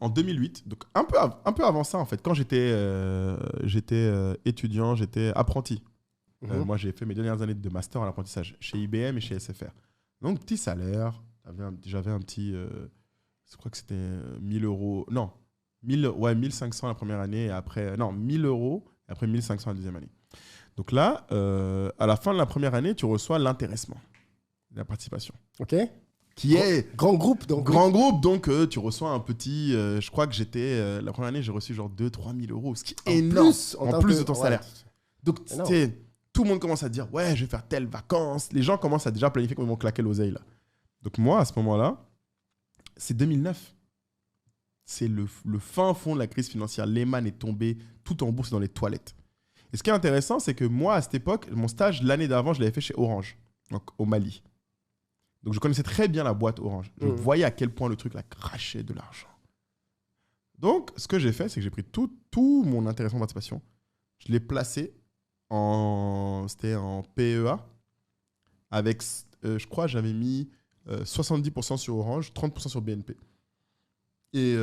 en 2008, donc un peu avant ça en fait, quand j'étais étudiant, j'étais apprenti. Moi, j'ai fait mes dernières années de master en apprentissage chez IBM et chez SFR. Donc, petit salaire. J'avais un petit... je crois que c'était 1000 euros. Non, 1500 la première année. Et après, non, 1000 euros. Et après, 1500 la deuxième année. Donc là, à la fin de la première année, tu reçois l'intéressement, la participation. OK. Qui est... Grand groupe. Donc, Grand groupe, donc tu reçois un petit... je crois que j'étais... la première année, j'ai reçu genre 2-3 000 euros, ce qui est énorme. En plus de ton salaire. Donc, tout le monde commence à dire « Ouais, je vais faire telle vacances. » Les gens commencent à déjà planifier comment ils vont claquer l'oseille, là. Donc moi, à ce moment-là, c'est 2009. C'est le fin fond de la crise financière. Lehman est tombé tout en bourse dans les toilettes. Et ce qui est intéressant, c'est que moi, à cette époque, mon stage, l'année d'avant, je l'avais fait chez Orange, donc au Mali. Donc je connaissais très bien la boîte Orange. Je voyais à quel point le truc, là, crachait de l'argent. Donc, ce que j'ai fait, c'est que j'ai pris tout mon intéressement de participation. Je l'ai placé c'était en PEA. Avec, je crois, j'avais mis 70% sur Orange, 30% sur BNP. Et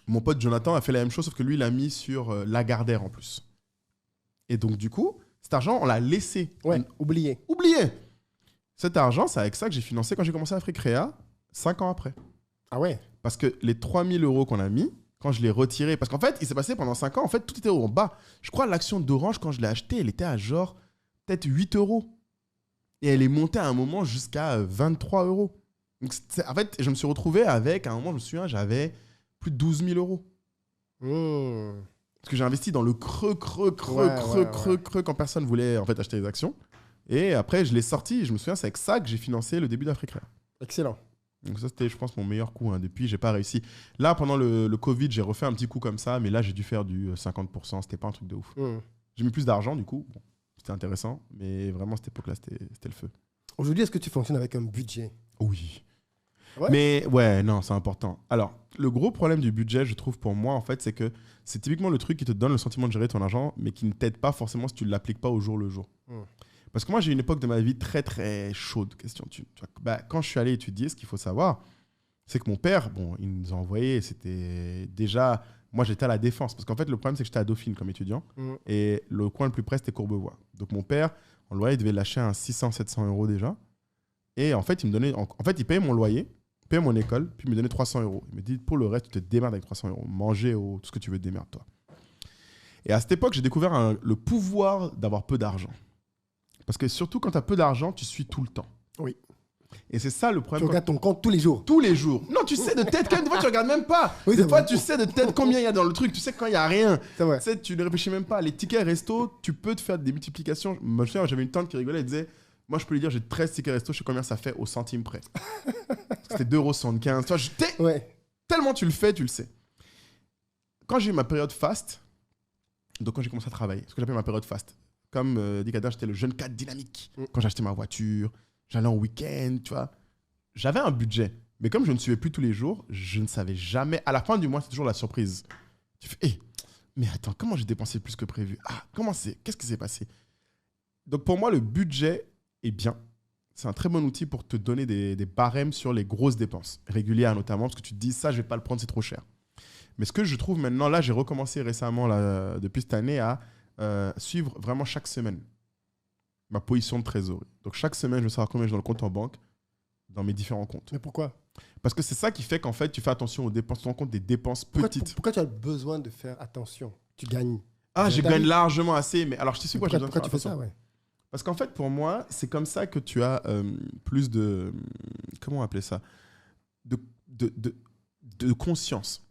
mon pote Jonathan a fait la même chose, sauf que lui, il l'a mis sur Lagardère en plus. Et donc, du coup, cet argent, on l'a laissé. Ouais, oublié. Cet argent, c'est avec ça que j'ai financé quand j'ai commencé à Africrea, 5 ans après. Ah ouais? Parce que les 3000 euros qu'on a mis, quand je l'ai retiré, parce qu'en fait, il s'est passé pendant 5 ans, en fait, tout était en bas. Je crois que l'action d'Orange, quand je l'ai achetée, elle était à genre peut-être 8 euros. Et elle est montée à un moment jusqu'à 23 euros. Donc, en fait, je me suis retrouvé avec, à un moment, je me souviens, j'avais plus de 12 000 euros. Parce que j'ai investi dans le creux quand personne voulait en fait, acheter les actions. Et après, je l'ai sorti. Et je me souviens, c'est avec ça que j'ai financé le début d'Africa. Excellent. Donc ça, c'était, je pense, mon meilleur coup. Hein. Depuis, j'ai pas réussi. Là, pendant le Covid, j'ai refait un petit coup comme ça. Mais là, j'ai dû faire du 50%. C'était pas un truc de ouf. J'ai mis plus d'argent, du coup. Bon, c'était intéressant. Mais vraiment, cette époque-là, c'était le feu. Aujourd'hui, est-ce que tu fonctionnes avec un budget? Oui. Ouais. Mais ouais, non, c'est important. Alors, le gros problème du budget, je trouve, pour moi, en fait, c'est que c'est typiquement le truc qui te donne le sentiment de gérer ton argent, mais qui ne t'aide pas forcément si tu ne l'appliques pas au jour le jour. Parce que moi, j'ai eu une époque de ma vie très, très chaude. Quand je suis allé étudier, ce qu'il faut savoir, c'est que mon père, bon, il nous a envoyé, c'était déjà... Moi, j'étais à la Défense. Parce qu'en fait, le problème, c'est que j'étais à Dauphine comme étudiant. Et le coin le plus près, c'était Courbevoie. Donc, mon père, en loyer, il devait lâcher un 600-700 euros déjà. Et en fait, il payait mon loyer, payait mon école, puis il me donnait 300 euros. Il me dit, pour le reste, tu te démerdes avec 300 euros. Manger, tout ce que tu veux, démerde-toi. Et à cette époque, j'ai découvert le pouvoir d'avoir peu d'argent. Parce que surtout, quand tu as peu d'argent, tu suis tout le temps. Oui. Et c'est ça le problème. Tu regardes ton compte tous les jours. Tous les jours. Non, tu sais de tête, quand même, des fois, tu regardes même pas. Oui, des fois, tu sais de tête combien il y a dans le truc. Tu sais quand il n'y a rien. C'est vrai. Tu sais, tu ne réfléchis même pas. Les tickets resto, tu peux te faire des multiplications. Moi, je me souviens, j'avais une tante qui rigolait, elle disait, moi, je peux lui dire, j'ai 13 tickets resto, je sais combien ça fait au centime près. C'était 2,75 €. Tu vois, tellement tu le fais, tu le sais. Quand j'ai eu ma période fast, donc quand j'ai commencé à travailler, ce que j'appelle ma période fast, comme dit Kader, j'étais le jeune cadre dynamique. Quand j'achetais ma voiture, j'allais en week-end, tu vois. J'avais un budget, mais comme je ne suivais plus tous les jours, je ne savais jamais. À la fin du mois, c'est toujours la surprise. Tu fais, mais attends, comment j'ai dépensé plus que prévu? Qu'est-ce qui s'est passé? Donc pour moi, le budget est bien. C'est un très bon outil pour te donner des barèmes sur les grosses dépenses, régulières notamment, parce que tu te dis, ça, je ne vais pas le prendre, c'est trop cher. Mais ce que je trouve maintenant, là, j'ai recommencé récemment, là, depuis cette année, à suivre vraiment chaque semaine ma position de trésorerie. Donc chaque semaine, je veux savoir combien j'ai dans le compte en banque, dans mes différents comptes. Mais pourquoi? Parce que c'est ça qui fait qu'en fait, tu fais attention aux dépenses, tu te rends compte des dépenses petites. Pourquoi tu as besoin de faire attention? Tu gagnes. Je gagne largement assez, mais alors je te sais quoi, j'ai besoin de faire tu fais attention. ça, ouais. Parce qu'en fait, pour moi, c'est comme ça que tu as plus de... Comment appeler ça? De conscience.